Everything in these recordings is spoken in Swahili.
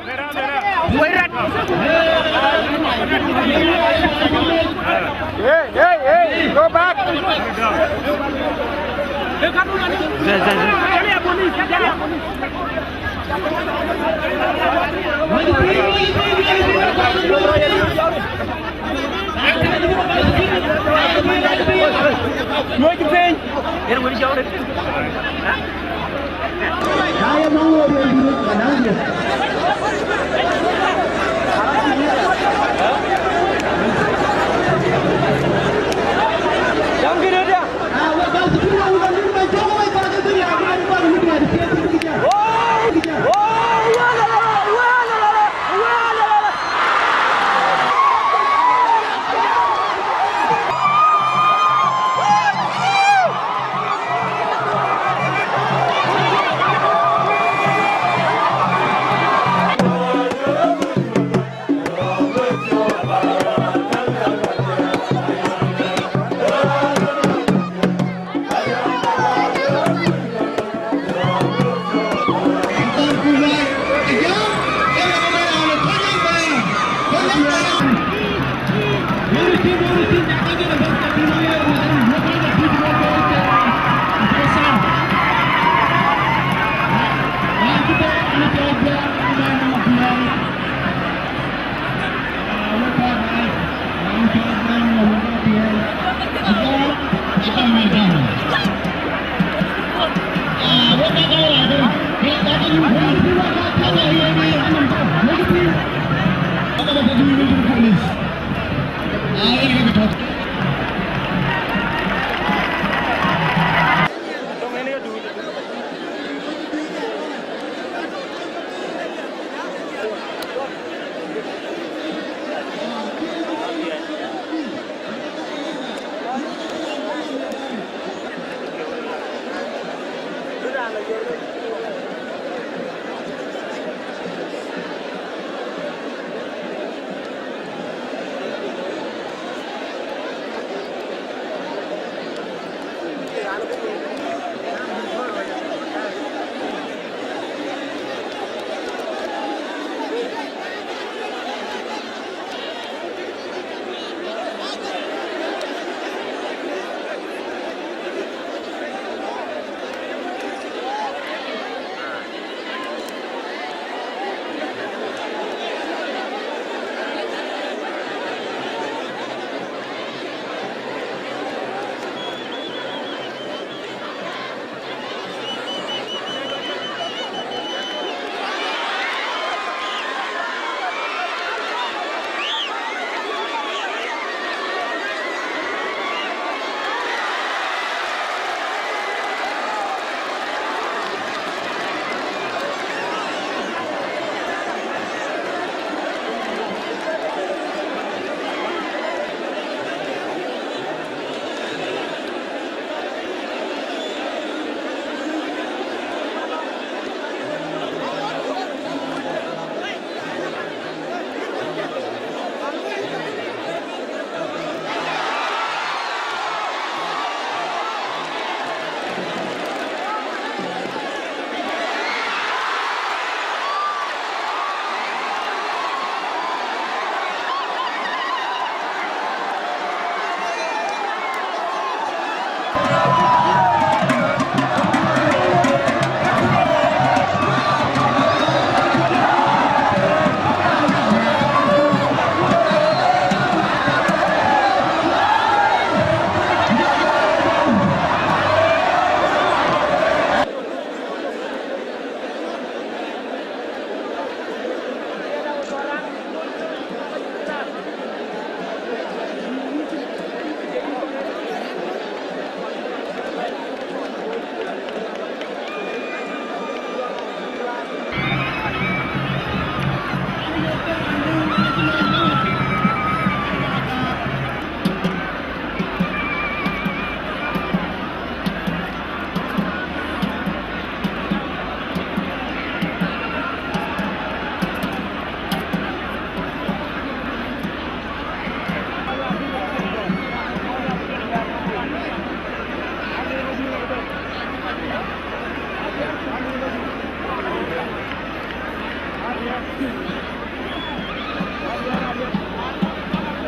Hey, go back. Saya mau duduk kanan dia. Jangan kira dia. Waktu itu udah main jauh main pada tu ya. Baru ni ada dia.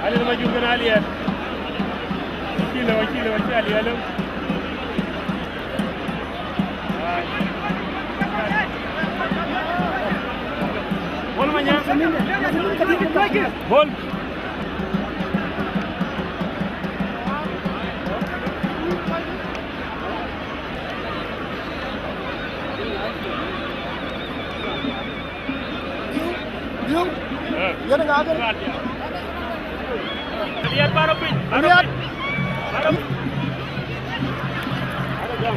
علي لما يجوكن عليا وكيله عليا لو بول ما نيا بول Yan ang agad. Lihat baru pin. Lihat. Baru. Ada jam.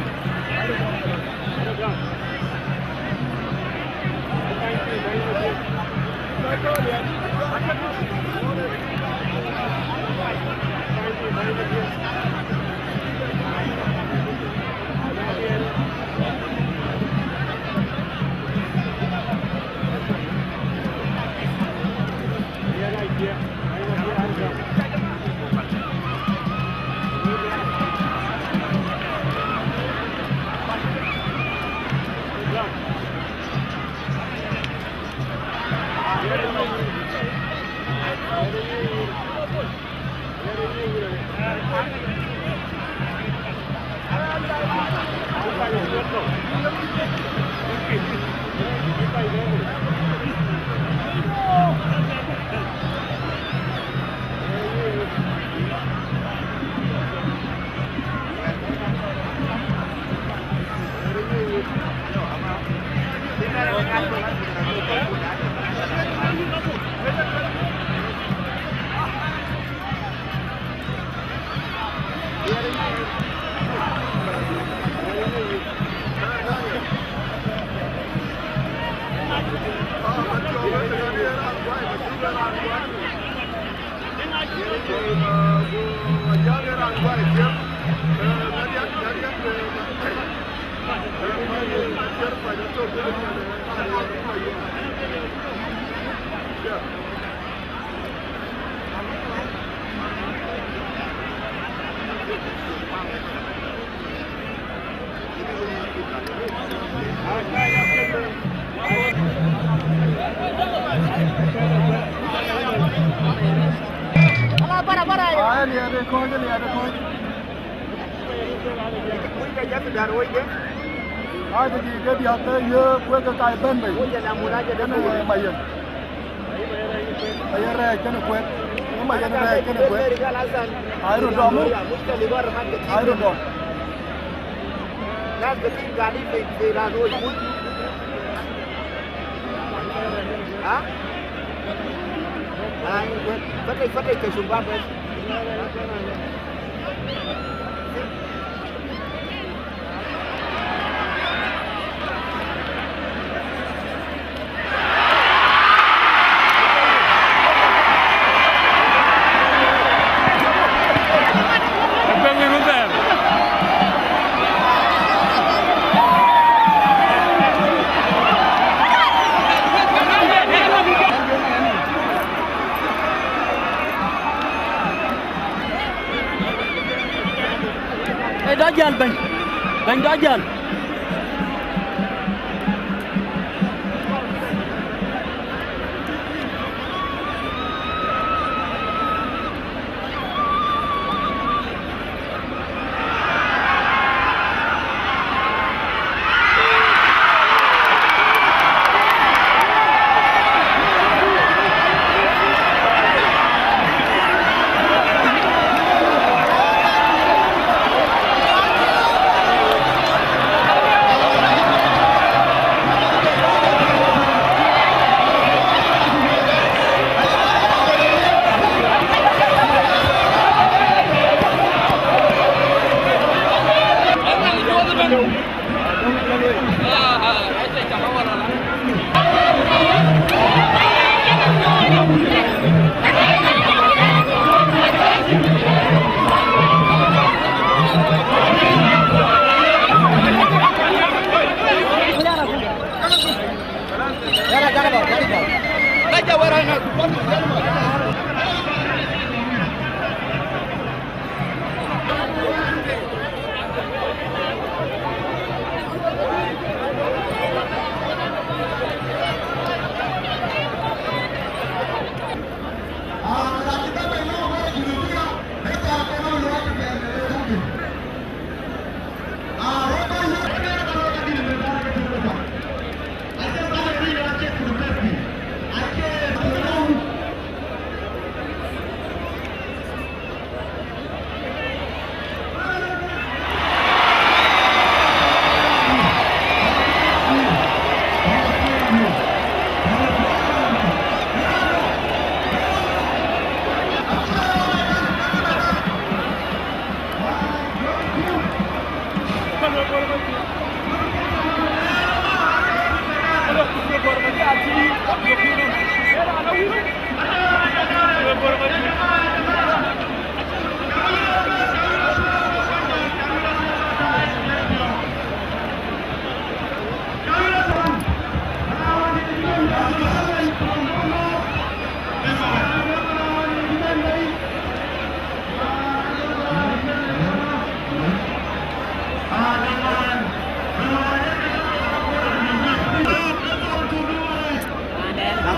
Ai thì cái đi học tới quê cái cài bên mình. Cái này mày yên. Mày yên ra cái này quê. Nó mày yên ra cái này quê. Ai rồi đó mu? Ai rồi đó? Nas keting gali pe la roi pun. Ha? Ai fatai ke sumba pe. Đó dần Bình đó dần.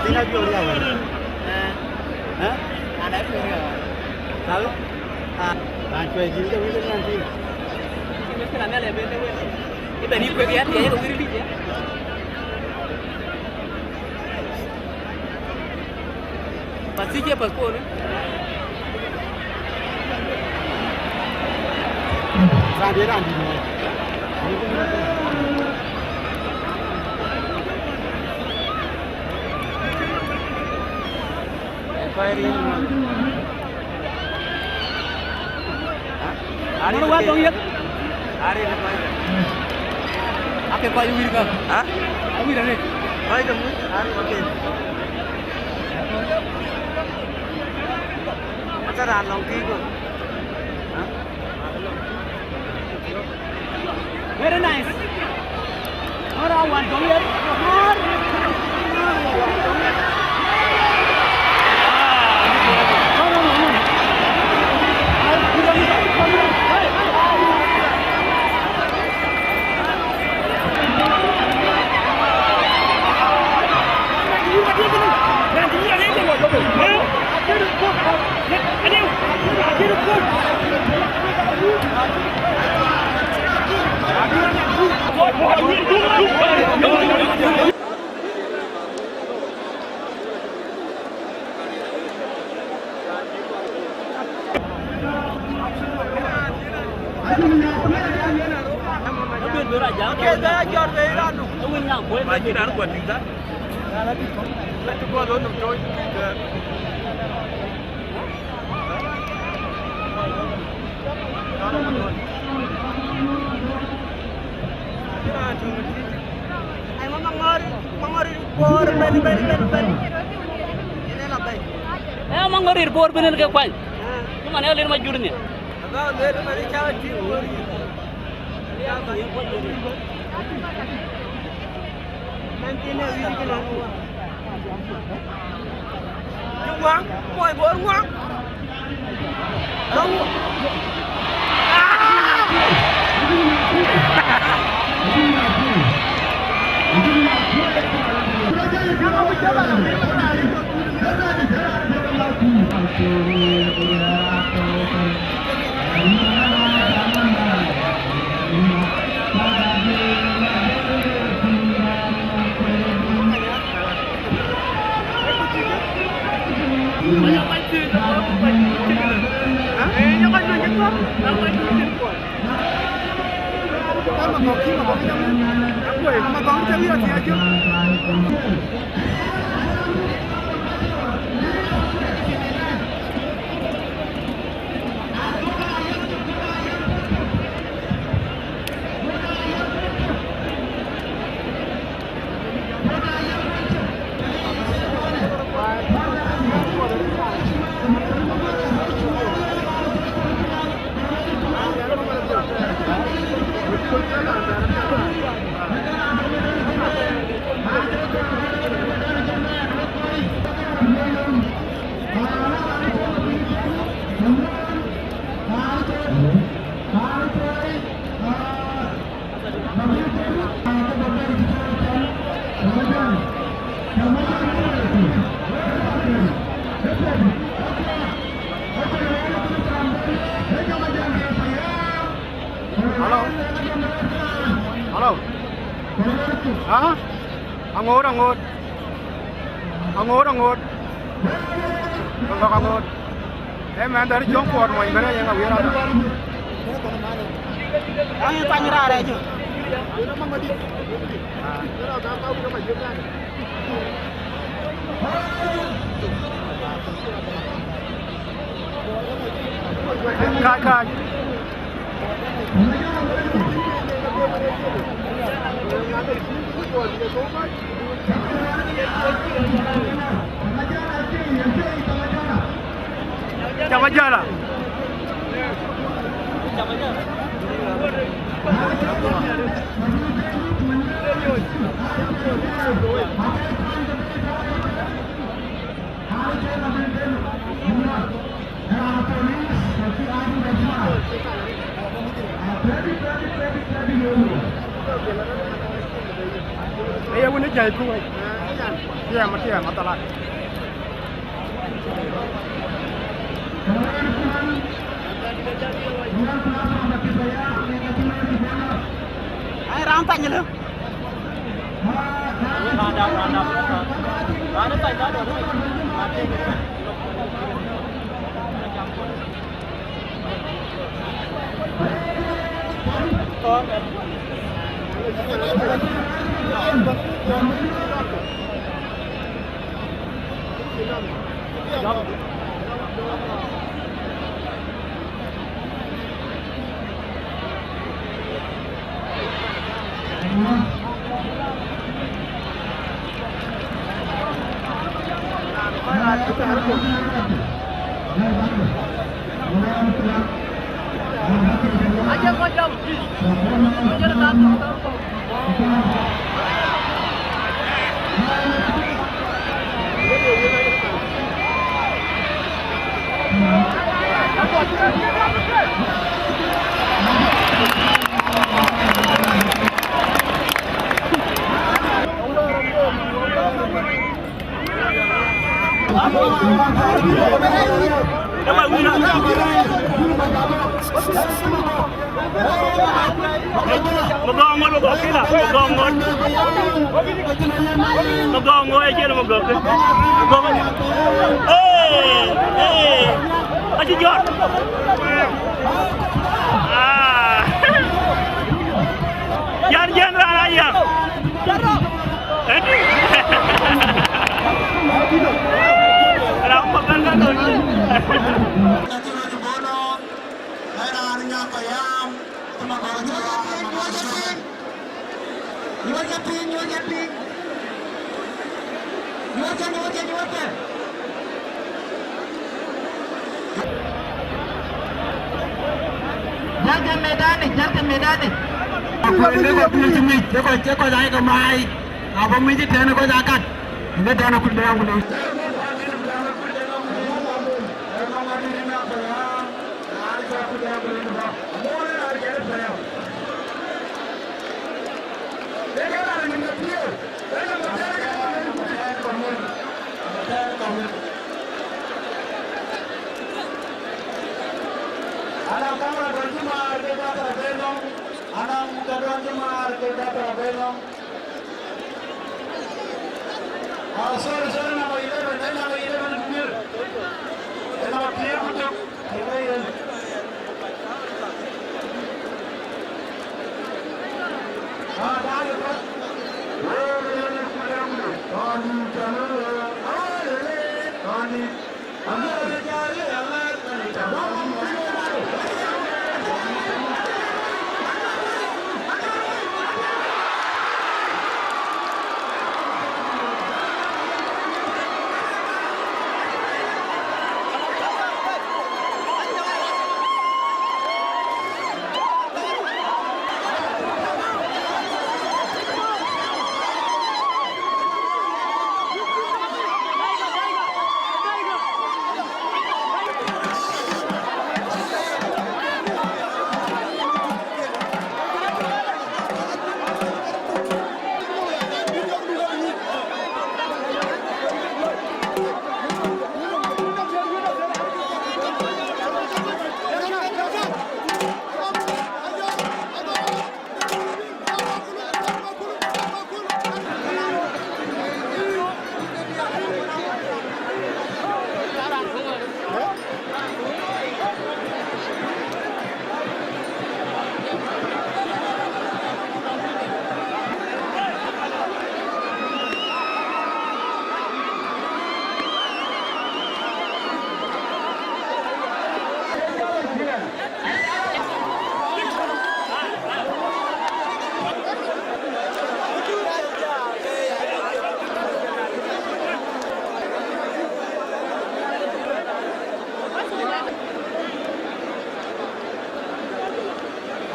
tinggal di orang lain. Ada di orang lain. Tahu? Cuy juga bisa nanti. Ini kenapa lebih lebih? Ini beri gue dia dia yang ngiri dia. Pasti dia paspor. Dia nanti. Hari ini dong ya? Hari ini apa? Apa kau yang wirga? Hah? Aku wirga ni. Hai kamu. Hari okey. Macam ran long ki ko. Hah? Very nice. Orang wan dong ya? Lagi dah buat kita. Lagi buat untuk join. Ai mangori por ben. Ini lah baik. Mangorir bor bener ke kwal. Cuma ni alir majur ni. Agak dari mana cara tidur. Nanti ni wiri kena uang. Uang, boy bor uang. Tahu? Halo. Hah? Angot. Angot. Man dari Jongkor mau ingin yang awir ada. Yang tanya ada aja. Kakak. Jangan jalan. Ayah punya jahit kuat. Matian, matalah. Ai round tanya lu. Round tay đó rồi. Con. Aja kau jam. Kau jangan takut. Magongol mo okay lang. Magongol. Magongol ay kira magongol. Magongol. Aji jor. Yan rana yan. Alam mo ba na doon? Jangan medan ni. Aku ini kau punya sini, cekoi saya kemai. Apa mesti dia nak kau jagat? Ini dia nak kuda yang kuda. Anak kamera berjumpa kita terbelong, anak muda berjumpa kita terbelong. Sorry, nama 11 clear. Nama clear untuk kita. Dah lepas.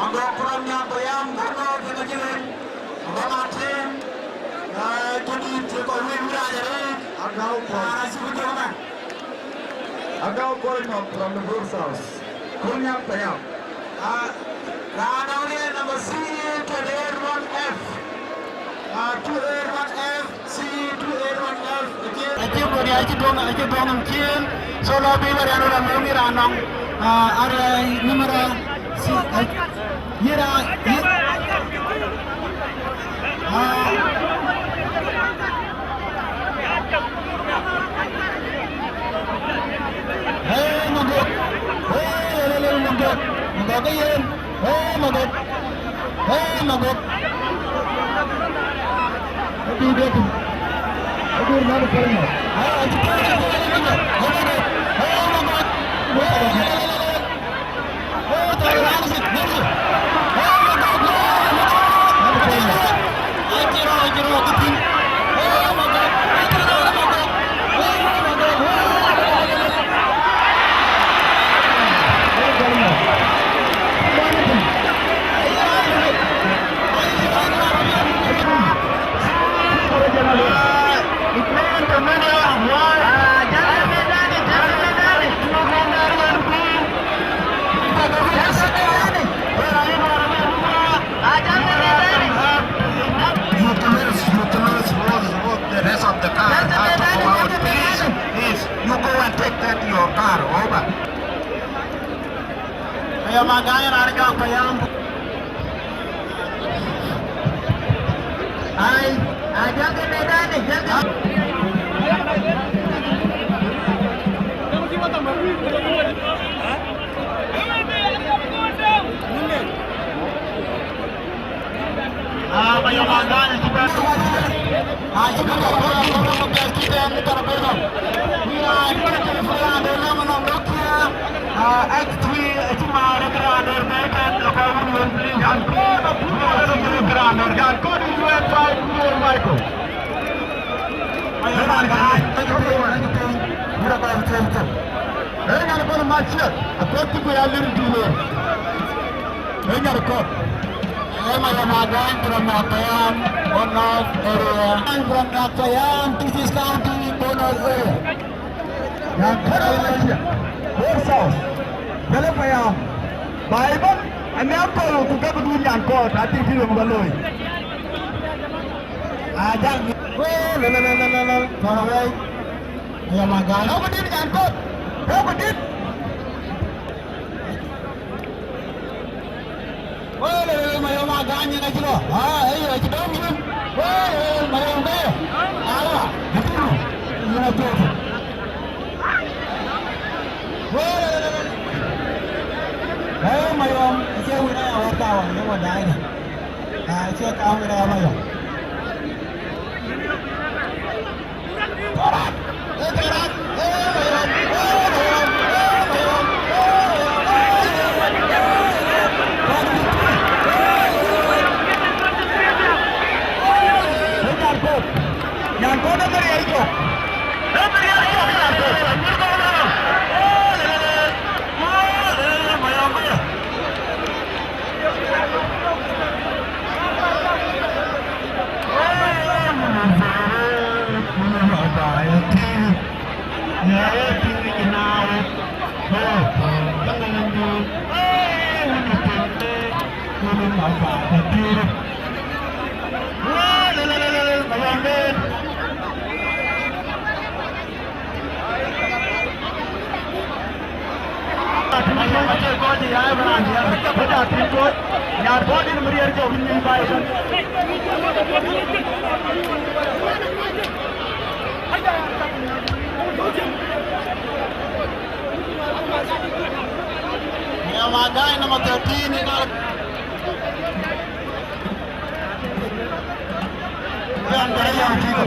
Programnya bayam karena kita jirin, bamatin, jadi terkawin berada di agau kolam from the Bruce House, kurnya bayam. Rana number C to layer 1F. 281F, C281F. Achieve body, achieve bonum chin. Solo beaver and a movie ranong. Are numero C. Yira. Hey, Magog. Hey, Magog. Magog yun. Hey, Magog. Hey, Magog. Aduh, dia. Aduh, mana kerana? Kaya magaya narga payam. Ay, jangan medan, jangan. Kaya magaya juga. Juga kita ni terpenuh. X3 cuma rekraner mereka lokal membeli dan rekraner dan kod website Michael. Ayo kan, berapa center? Enggak ada macet. Aku tu yalir dulu. Enggak ada kod. Saya magang perempuan bonus area. Perempuan this is county bonus area. Yang kedua, South. Kalau payah, Bible, anda apa lo? Tukar berdunia kau, hati film baloi. Ajak, lelelelelelel, kalau baik, ya magang. Kau berdiri jangan kau, kau berdiri. Lelelelel, mayu magangnya nak kilo. Iya, kita minum. Mayu mayu. Alah, betul. Ini tu. Hey, mayom, saya wira awak tahu, yang mana ini? Saya tahu wira mayom. Korat, korat, mayom, yang kau nak beri itu? Beri itu, yang kau. Magai nomor 13 ini kalau yang bayar juga.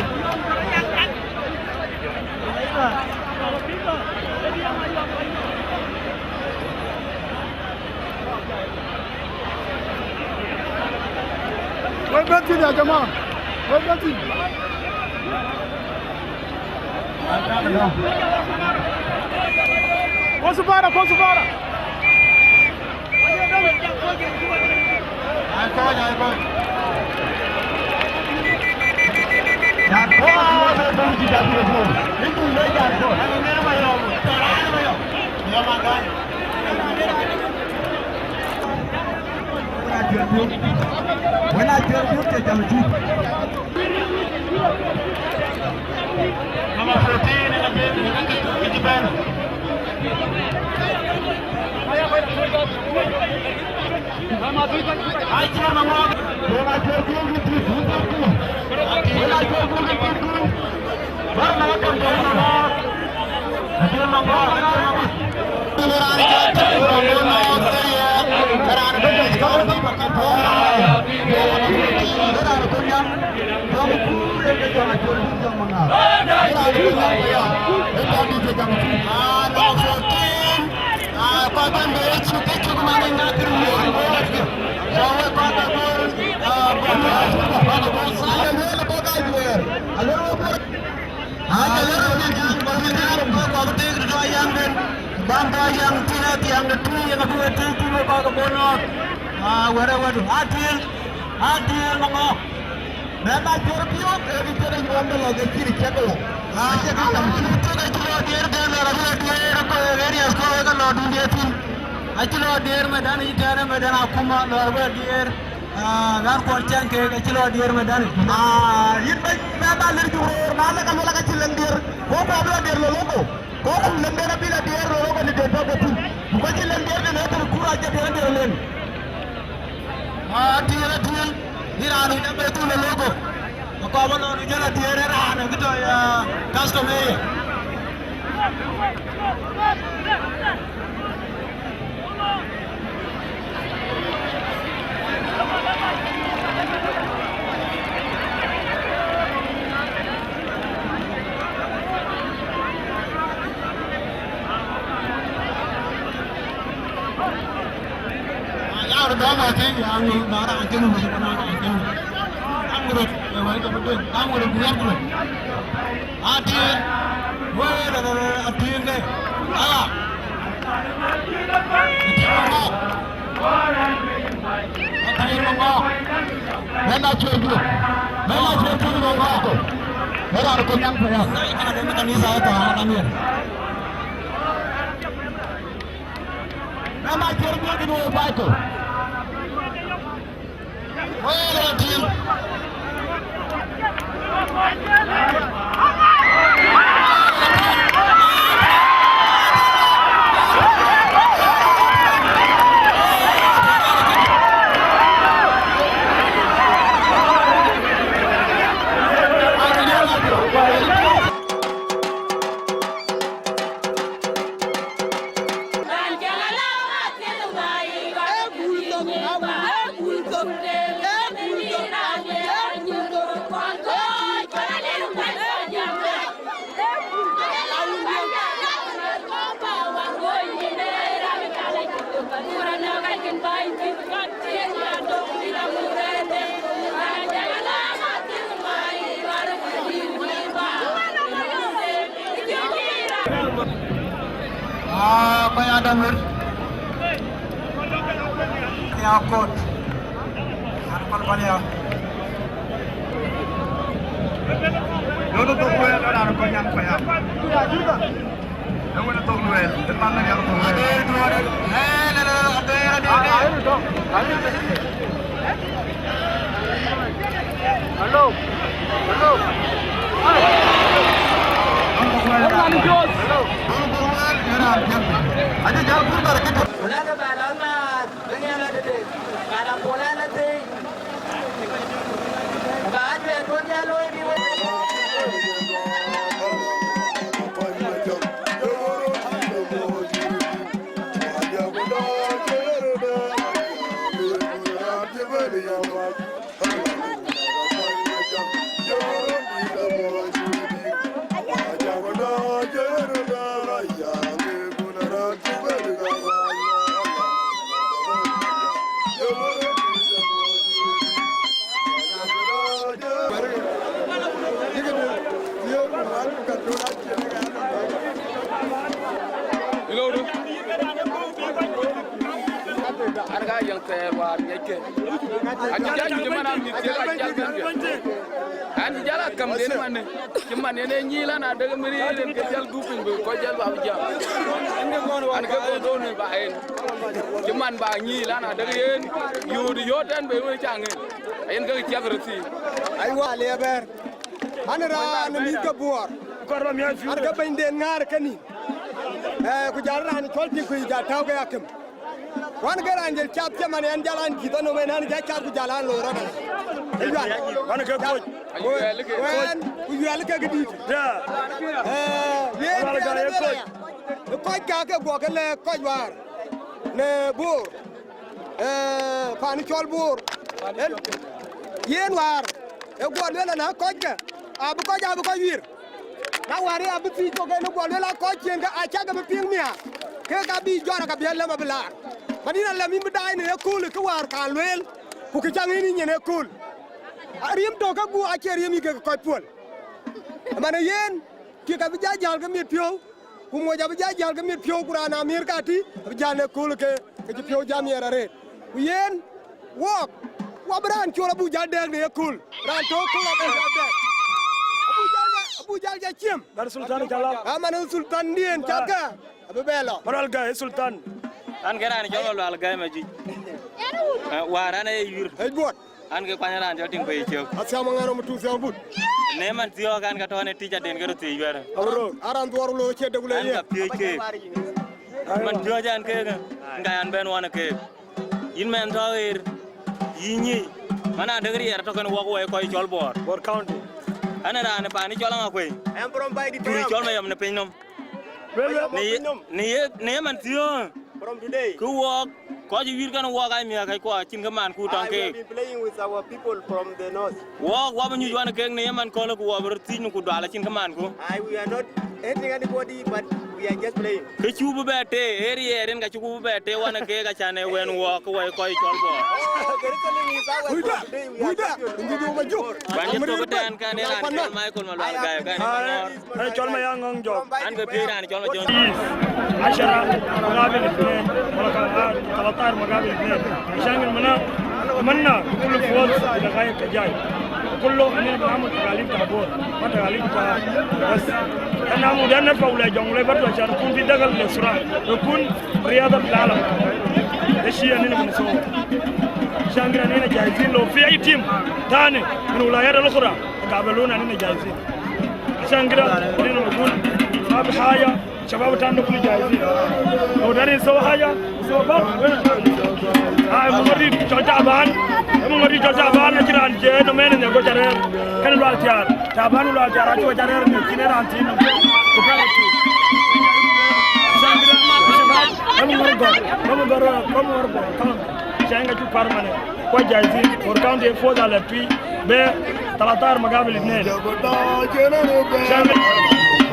Wait berhenti dah jemaah. Wait berhenti. Kosubara. When I tell you, Nomor 14 Kijiban. Aicha Mangok. Nomor 14 Bangga yang tidak yang itu yang aku itu cuma bawa bonus. Waduh, adil monggo. Memang jorbiok ini jadi orang lagi kiri cakap. Asyik kita itu dia dia ko area ko kan lo dunia tu. Acilo dia medan ini medan aku mah lo dia. Gan korcang ke acilo dia medan. Ini memang lagi juror. Mana kalau lagi cilen dia. Kau apa dia lo? Kau lembera bila dia logo ni dia betul. Bukan je lembera ni nanti kurang je dia lem. Dia hiranu ni betul logo. Kau apa lo ni jalan dia rana gitu ya customer. Đó mà thế thì anh đó là cái mình có nói cái anh được vậy cái bên anh được biết rồi tiền với là tiền đây tiền mà ngon nên là chuyện gì mà ngon thế là con nhắm phải không cái này mình đi sao cả anh biết nên là chuyện gì cái đồ phải không. Well, team. Kaya ada mir, kaya kot, apa balik? Lalu tu kau yang ada kau yang kaya. Lalu tu kau yang depan lagi yang tu. Hello. Ada jauh pun tak kita. Bola tu balang lah, dengan ada tu. Balang bola nanti. Baca pun jalur di mana. Harga yang terwar nyeke. Aku jadi cuma nak jalan jalan. Kan jalan kemudian mana? Cuma ini nyilan ada kemudian kerjal guping berkojal babjam. Anda kau ni bahen. Cuma bah nyilan ada kemudian yudan bermula canggih. Ayen kau siap bersih. Aywa lebar. Anda rana mika buar. korba mi afi arga bende ngar kani ku jalran kolti ku ja taw ga yakem wan garanjel chap chaman yan jalan kita no menan ga chap ku jalan lo roda wan ga coach wan ku yal ka gidi da wan ga coach coach ka ke go le coach war ne bur pani chol bur yen war e go le na coach ka abu ko wir na wari abu ti ko ke no go le la coach yen ga acha ga ping mia ke ga bi jora ka biel ma bla madina la mi dai ne kul ko war ka lwel ku ke changi ni ne kul arim to ka gu a cher yemi ke ko pol mana yen ki ka bija jal ga mi pio ku mo ja bija jal ga mi pio kurana mir ka ti bija ne kul ke pio jam yera re ku yen wok wa bran chola bu jal de ne kul ran to kul abu jal ja chim dar sultan kala amana sultan dien chaka abu belo maral ga sultan an gerani jolo al ga ma ji warana yur ay bot an ge kwanyara jo ting pe chok asama ngaro mutu se but ne man tiyo kan ka tone tija den gero ti yara awro aran doru lo che degule an ye ga pye ke man tiyo jan ke ga an ben wana ke yin men tawir yinyi mana degri yar to kan wo ko ko chol bor county ana ran pa ni chola ma kwe am from by the tu chol ma yam ne pinom ne man tiyo from today. ku wo ko ji wir kan wo ga mi kai ko chin ka man ku tong We ke have been playing with our people from the north. wo ba nyu wan ke ne man ko lo ku wo ber tin ku dala chin ka man ku We are not hating anybody, but we are just playing. ke chu bu bete eri erin ga chu bu bete wan ke ga chane wen wo ko wo ko chol bo Jerusalem is ours from today. We are Buida, champions. ngi do ma juk. ban je to tan kan ne ran chol mai ko ma lo ga ga ay chol ma yang ngong job an ga pi ran chol ma jon 10 مقابل 2 13 مقابل 2 عشان المنا كل فوز الى غايه الجاي كله ان بنعمل تغاليب تابور ما تغاليب بس انا مودنا فولا جونله برضو عشان نكون في دخل الاسره نكون رياضه في العالم الشيء اللي بنسويه عشان كده جاهزين لو في اي تيم ثاني من الولايات الاخرى يقابلونا اننا جاهزين عشان كده نقول ما بحاجه شباب تانو كل جاهزين لو دارين سوا حاجه سوا بعض هاي مغري تعبان مغري تعبان نجران جه نمين نيكو جارير كان لو التيار تعبان لو التيار اجو جارير نكينه رانتين كوكالتي شانغرا شباب كم شانغا جو بارمانه كو جاهزين وركاون دي فوز على بي ب 13 مقابل 2 شانغرا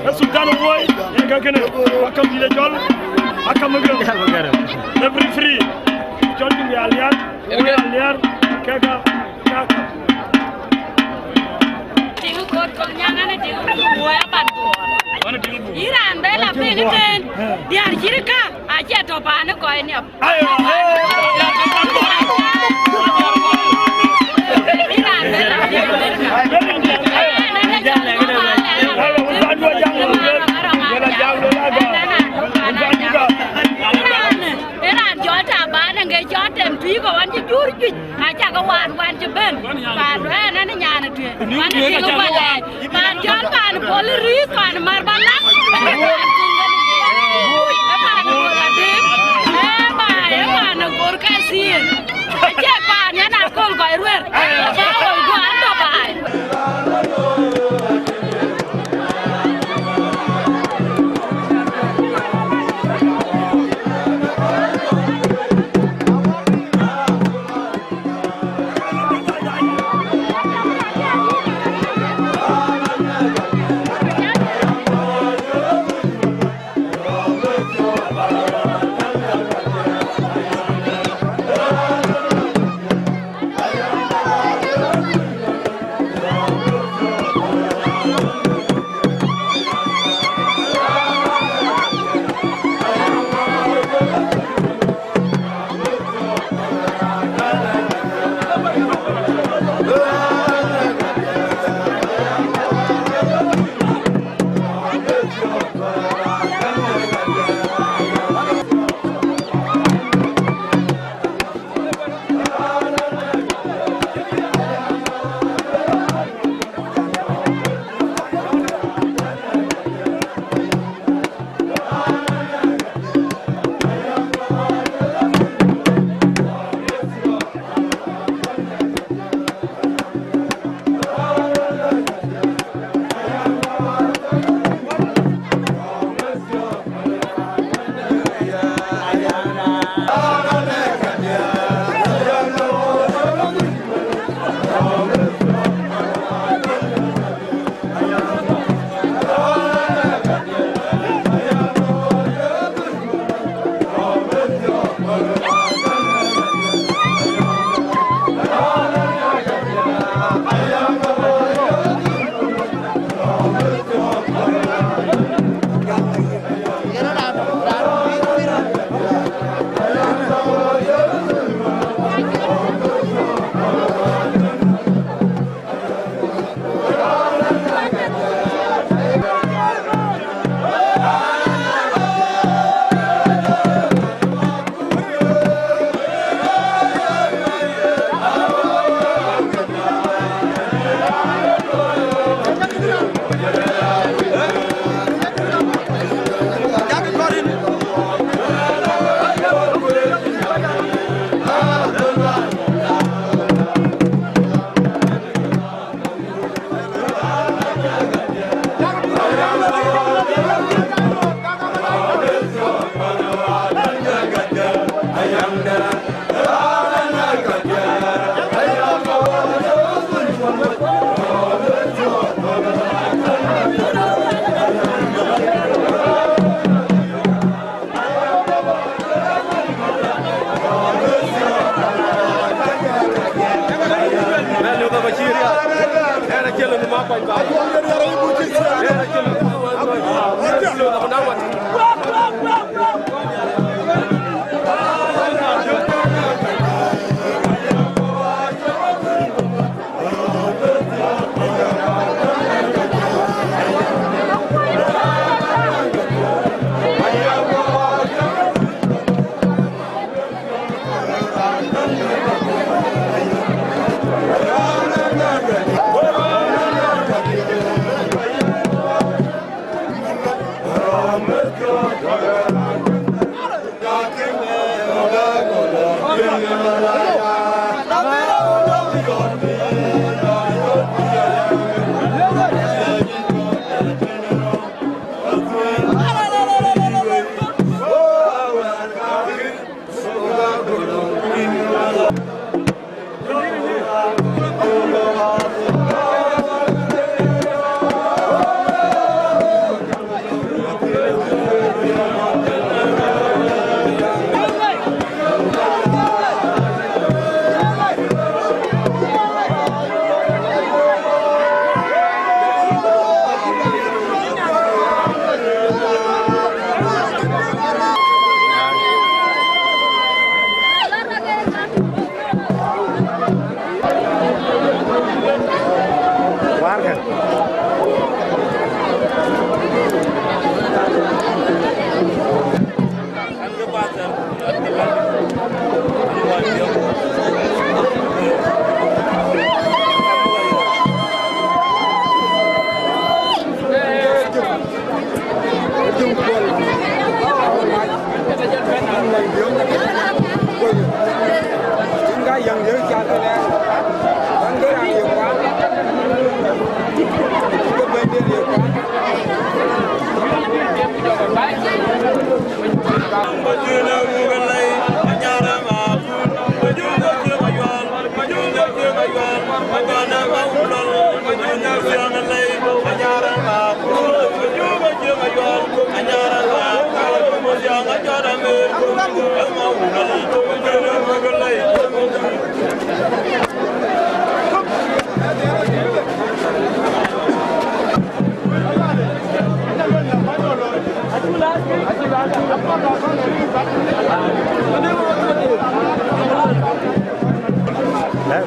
السلطان بوي ينكا كنا وكم دي جول اكم مغر every free جول دي اليار كاكا tingu kot ko nyangane tingu boya bantu iran bela peliten diar jirka aje to bana ko ni ayo iran bela iran jota bana nge jotem pi ko wan ji jurju aja ka wan ji ben ba na na nyana tu wan ji ko bale ban jon ban polri kan mar bala na gor ka sin aja pa na kol ko ruer ba ko go ando bai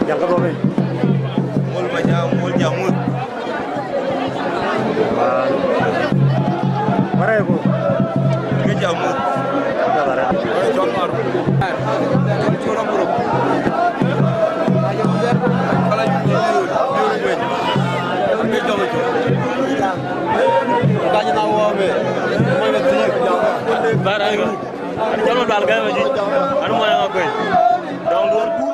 Jangan kau ni. Mul macam mul jamut. Mana aku? Ke jamut. Ada mana? Jual maru. Curang buruk. Kalau jual duit. Ke jamut. Kanya tahu apa? Mana tinggi jamut. Barang. Jangan dal gaya macam. Anu mana aku? Down luar.